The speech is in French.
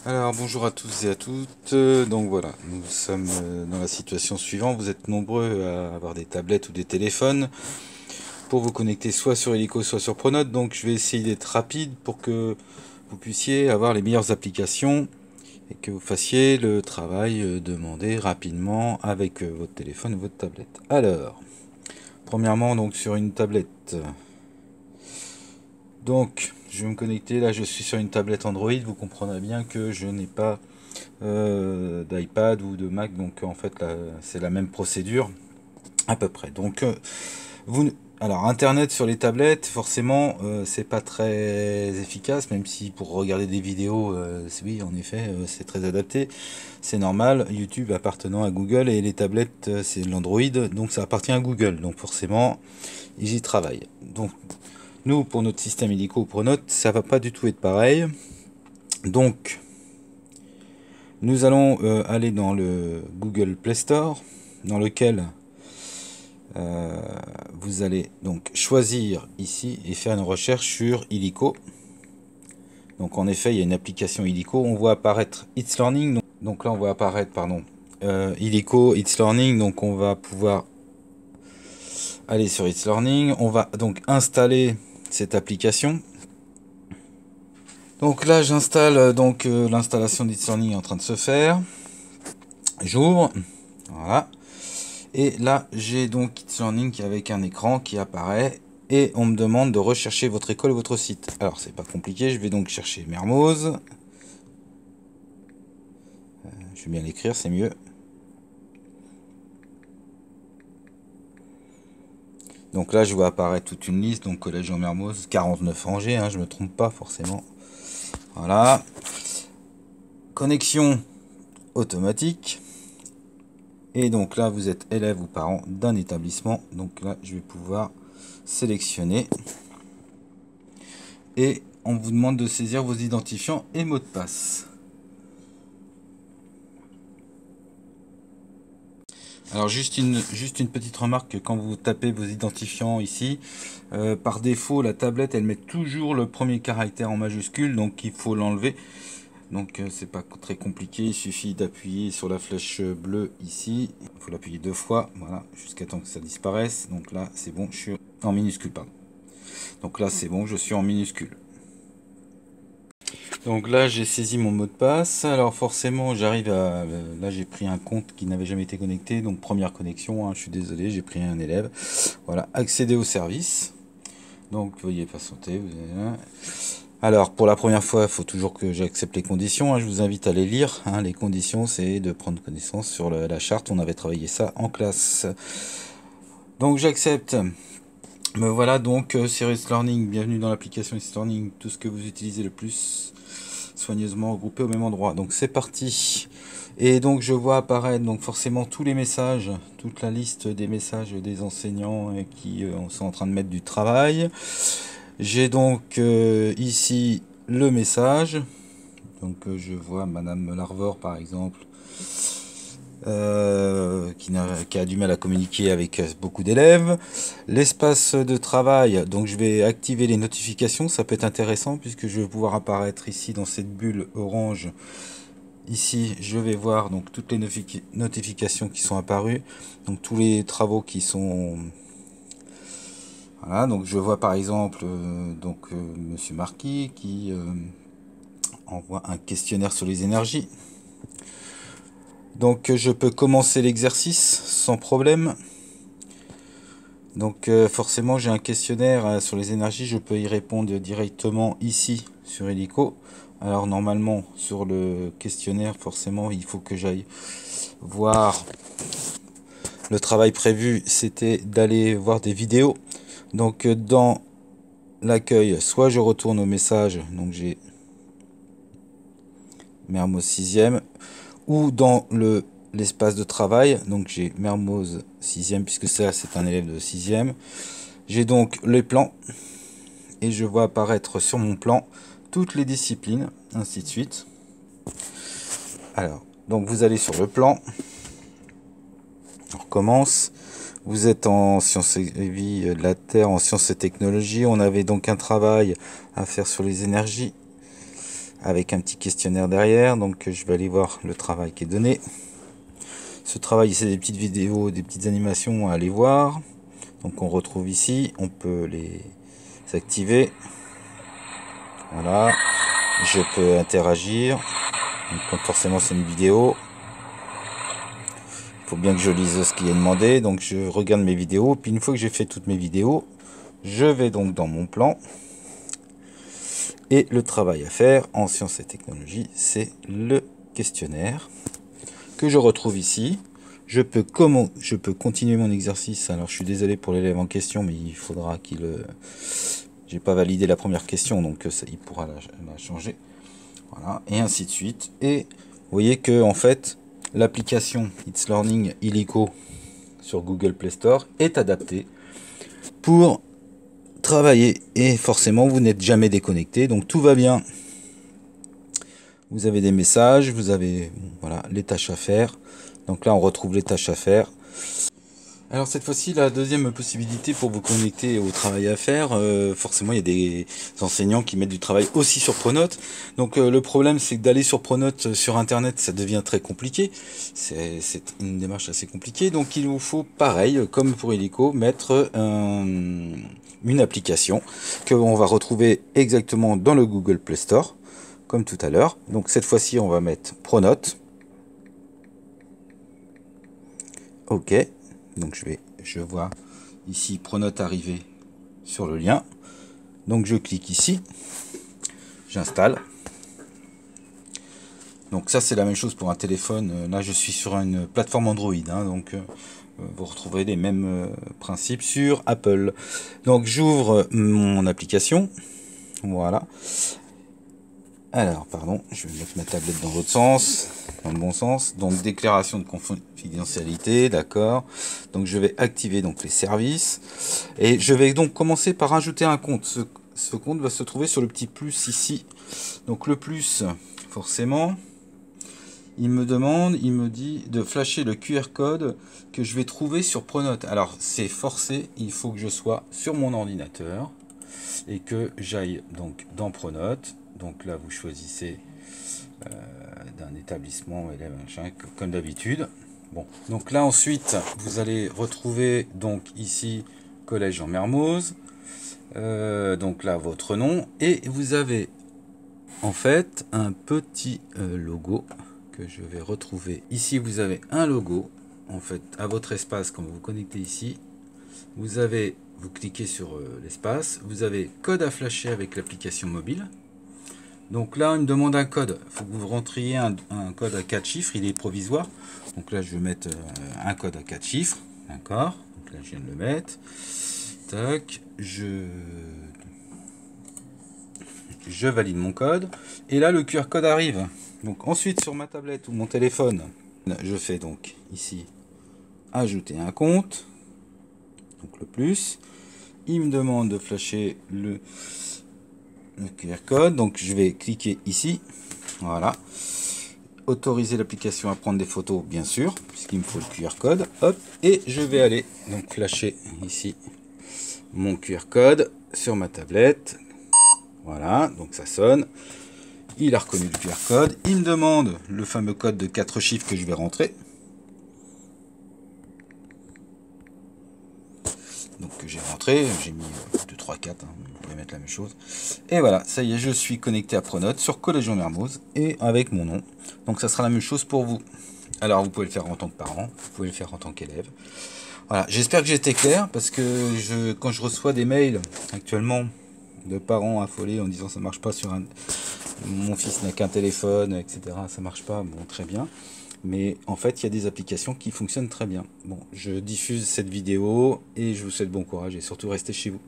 Alors bonjour à tous et à toutes. Donc voilà, nous sommes dans la situation suivante. Vous êtes nombreux à avoir des tablettes ou des téléphones pour vous connecter soit sur Helico, soit sur Pronote. Donc je vais essayer d'être rapide pour que vous puissiez avoir les meilleures applications et que vous fassiez le travail demandé rapidement avec votre téléphone ou votre tablette. Alors, premièrement donc sur une tablette. Donc je vais me connecter. Là je suis sur une tablette Android. Vous comprendrez bien que je n'ai pas d'iPad ou de Mac, donc en fait c'est la même procédure à peu près. Donc vous, alors Internet sur les tablettes, forcément, c'est pas très efficace, même si pour regarder des vidéos, oui, en effet, c'est très adapté, c'est normal. YouTube appartenant à Google et les tablettes, c'est l'Android, donc ça appartient à Google, donc forcément, ils y travaillent. Donc nous, pour notre système illico Pronote, ça va pas du tout être pareil. Donc nous allons aller dans le Google Play Store, dans lequel vous allez donc choisir ici et faire une recherche sur Illico. Donc en effet, il y a une application Illico. On voit apparaître It's Learning. Donc là, on voit apparaître, pardon, Illico, It's Learning. Donc on va pouvoir aller sur It's Learning. On va donc installer cette application. Donc là, j'installe donc l'installation d'It's Learning est en train de se faire. J'ouvre. Voilà. Et là, j'ai donc It's Learning avec un écran qui apparaît et on me demande de rechercher votre école et votre site. Alors, c'est pas compliqué, je vais donc chercher Mermoz. Je vais bien l'écrire, c'est mieux. Donc là, je vois apparaître toute une liste, donc Collège Jean Mermoz, 49 Angers, hein, je me trompe pas forcément. Voilà. Connexion automatique. Et donc là, vous êtes élève ou parent d'un établissement. Donc là, je vais pouvoir sélectionner. Et on vous demande de saisir vos identifiants et mots de passe. Alors juste une petite remarque, quand vous tapez vos identifiants ici, par défaut la tablette elle met toujours le premier caractère en majuscule, donc il faut l'enlever. Donc c'est pas très compliqué, il suffit d'appuyer sur la flèche bleue ici, il faut l'appuyer 2 fois, voilà, jusqu'à temps que ça disparaisse. Donc là c'est bon, je suis en minuscule, pardon. Donc là c'est bon, je suis en minuscule. Donc là j'ai saisi mon mot de passe. Alors forcément j'arrive à... Là j'ai pris un compte qui n'avait jamais été connecté. Donc première connexion, hein, je suis désolé, j'ai pris un élève. Voilà, accéder au service. Donc veuillez patienter. Alors pour la première fois il faut toujours que j'accepte les conditions, hein. Je vous invite à les lire, hein. Les conditions c'est de prendre connaissance sur la charte. On avait travaillé ça en classe. Donc j'accepte. Me voilà donc sur Learning. Bienvenue dans l'application Learning. Tout ce que vous utilisez le plus soigneusement regroupé au même endroit. Donc c'est parti. Et donc je vois apparaître donc forcément tous les messages, toute la liste des messages des enseignants qui sont en train de mettre du travail. J'ai donc ici le message. Donc je vois Madame Larvor par exemple. Qui a du mal à communiquer avec beaucoup d'élèves. L'espace de travail, donc je vais activer les notifications, ça peut être intéressant puisque je vais pouvoir apparaître ici dans cette bulle orange. Ici, je vais voir donc toutes les notifications qui sont apparues, donc tous les travaux qui sont... Voilà, donc je vois par exemple Monsieur Marquis qui envoie un questionnaire sur les énergies. Donc je peux commencer l'exercice sans problème. Donc forcément j'ai un questionnaire sur les énergies, je peux y répondre directement ici sur Helico. Alors normalement sur le questionnaire forcément il faut que j'aille voir le travail prévu, c'était d'aller voir des vidéos. Donc dans l'accueil, soit je retourne au message, donc j'ai Mermoz 6e, ou dans l'espace de travail, donc j'ai Mermoz 6e, puisque ça c'est un élève de 6e. J'ai donc les plans, et je vois apparaître sur mon plan toutes les disciplines, ainsi de suite. Alors, donc vous allez sur le plan, on recommence. Vous êtes en sciences et vie de la Terre, en sciences et technologies. On avait donc un travail à faire sur les énergies. avec un petit questionnaire derrière. Donc je vais aller voir le travail qui est donné. Ce travail, c'est des petites vidéos, des petites animations à aller voir. Donc on retrouve ici, on peut les activer. Voilà, je peux interagir. Donc forcément c'est une vidéo. Il faut bien que je lise ce qui est demandé. Donc je regarde mes vidéos. Puis une fois que j'ai fait toutes mes vidéos, je vais donc dans mon plan. Et le travail à faire en sciences et technologies, c'est le questionnaire que je retrouve ici. Je peux continuer mon exercice. Alors je suis désolé pour l'élève en question, mais il faudra qu'il... j'ai pas validé la première question, donc il pourra la changer. Voilà, et ainsi de suite. Et vous voyez que en fait, l'application It's Learning Illico sur Google Play Store est adaptée pour travailler. Et forcément, vous n'êtes jamais déconnecté, donc tout va bien. Vous avez des messages, vous avez voilà les tâches à faire. Donc là, on retrouve les tâches à faire. Alors cette fois-ci, la deuxième possibilité pour vous connecter au travail à faire, forcément il y a des enseignants qui mettent du travail aussi sur Pronote. Donc le problème c'est que d'aller sur Pronote sur internet, ça devient très compliqué. C'est une démarche assez compliquée. Donc il vous faut pareil, comme pour Illico, mettre une application que on va retrouver exactement dans le Google Play Store, comme tout à l'heure. Donc cette fois-ci on va mettre Pronote. OK. Donc je vois ici Pronote arriver sur le lien. Donc je clique ici, j'installe. Donc ça c'est la même chose pour un téléphone. Là je suis sur une plateforme Android, hein, donc vous retrouverez les mêmes principes sur Apple. Donc j'ouvre mon application. Voilà. Alors, pardon, je vais mettre ma tablette dans l'autre sens, dans le bon sens. Donc, déclaration de confidentialité, d'accord. Donc, je vais activer donc les services. Et je vais donc commencer par ajouter un compte. Ce compte va se trouver sur le petit plus ici. Donc, le plus, forcément, il me dit de flasher le QR code que je vais trouver sur Pronote. Alors, c'est forcé, il faut que je sois sur mon ordinateur et que j'aille donc dans Pronote. Donc là, vous choisissez d'un établissement élève machin, comme d'habitude. Bon, donc là ensuite, vous allez retrouver donc ici Collège Jean Mermoz. Donc là, votre nom et vous avez en fait un petit logo que je vais retrouver. Ici, vous avez un logo en fait à votre espace quand vous vous connectez ici. Vous cliquez sur l'espace, vous avez code à flasher avec l'application mobile. Donc là, il me demande un code. Il faut que vous rentriez un code à 4 chiffres. Il est provisoire. Donc là, je vais mettre un code à 4 chiffres. D'accord. Donc là, je viens de le mettre. Tac. Je valide mon code. Et là, le QR code arrive. Donc ensuite, sur ma tablette ou mon téléphone, je fais donc ici ajouter un compte. Donc le plus. Il me demande de flasher le QR code, donc je vais cliquer ici, voilà, autoriser l'application à prendre des photos, bien sûr, puisqu'il me faut le QR code, hop, et je vais aller donc flasher ici mon QR code sur ma tablette, voilà, donc ça sonne, il a reconnu le QR code, il me demande le fameux code de 4 chiffres que je vais rentrer, donc j'ai rentré, j'ai mis 2, 3, 4, hein, vous pouvez mettre la même chose. Et voilà, ça y est, je suis connecté à Pronote sur Collège Jean Mermoz et avec mon nom. Donc ça sera la même chose pour vous. Alors vous pouvez le faire en tant que parent, vous pouvez le faire en tant qu'élève. Voilà, j'espère que j'ai été clair parce que quand je reçois des mails actuellement de parents affolés en disant ça marche pas sur mon fils n'a qu'un téléphone, etc. Ça marche pas, bon très bien. Mais en fait, il y a des applications qui fonctionnent très bien. Bon, je diffuse cette vidéo et je vous souhaite bon courage et surtout restez chez vous.